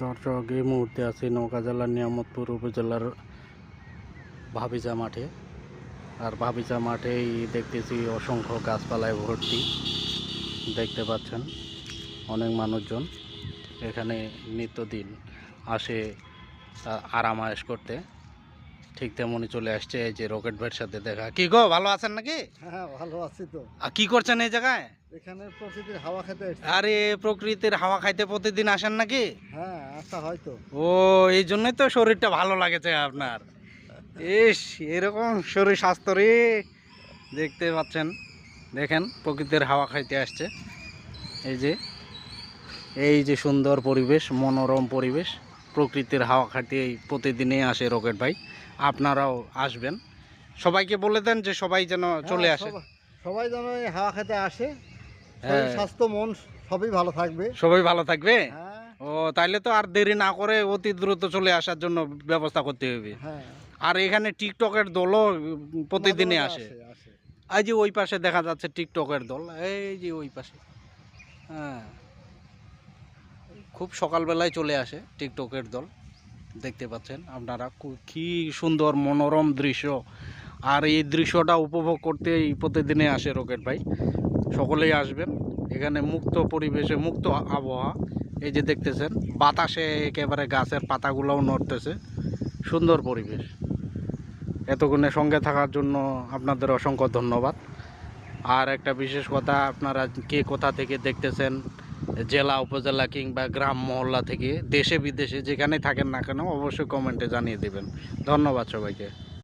দর্শক, এই মুহূর্তে আছি নওগাঁ জেলার নিয়ামতপুর উপজেলার ভাবিজা মাঠে। আর ভাবিজা মাঠেই দেখতেছি অসংখ্য গাছপালায় ভর্তি। দেখতে পাচ্ছেন অনেক মানুষজন এখানে নিত্যদিন আসে আরাম আয়েশ করতে। ঠিক তেমনই চলে আসছে এই যে রকেট ভাইয়ের সাথে দেখা। কি গো, ভালো আছেন নাকি? হ্যাঁ, ভালো আছি তো। আর কি করছেন এই জায়গায়? এখানে প্রকৃতির হাওয়া খেতে এসেছি। আরে, প্রকৃতির হাওয়া খাইতে প্রতিদিন আসেন নাকি? হ্যাঁ, আসা হয়তো। ও, এই জন্যই তো শরীরটা ভালো লাগেছে আপনার। ইস, এরকম শরীর স্বাস্থ্য রে। দেখতে পাচ্ছেন, দেখেন প্রকৃতির হাওয়া খাইতে আসছে। এই যে সুন্দর পরিবেশ, মনোরম পরিবেশ, প্রকৃতির হাওয়া খাইতে প্রতিদিনই আসে রকেট ভাই। আপনারাও আসবেন। সবাইকে বলে দেন যে সবাই যেন চলে আসে। সবাই যেন এই হাওয়া খেতে আসে। হ্যাঁ, স্বাস্থ্য মন সবই ভালো থাকবে। সবাই ভালো থাকবে। হ্যাঁ, ও, তাইলে তো আর দেরি না করে অতি দ্রুত চলে আসার জন্য ব্যবস্থা করতে হবে। হ্যাঁ। আর এখানে টিকটকের দলও প্রতিদিনই আসে। আসে। এই যে ওই পাশে দেখা যাচ্ছে টিকটকের দল, এই যে ওই পাশে। হ্যাঁ, খুব সকালবেলায় চলে আসে টিকটকের দল। দেখতে পাচ্ছেন আপনারা কি সুন্দর মনোরম দৃশ্য। আর এই দৃশ্যটা উপভোগ করতেই প্রতিদিনে আসে রকেট ভাই। সকলেই আসবেন। এখানে মুক্ত পরিবেশে, মুক্ত আবহাওয়া। এই যে দেখতেছেন বাতাসে একেবারে গাছের পাতাগুলোও নড়তেছে। সুন্দর পরিবেশ। এতক্ষণে সঙ্গে থাকার জন্য আপনাদের অসংখ্য ধন্যবাদ। আর একটা বিশেষ কথা, আপনারা কে কোথা থেকে দেখতেছেন, জেলা, উপজেলা কিংবা গ্রাম মহল্লা থেকে, দেশে বিদেশে যেখানে থাকেন না কেন, অবশ্যই কমেন্টে জানিয়ে দেবেন। ধন্যবাদ সবাইকে।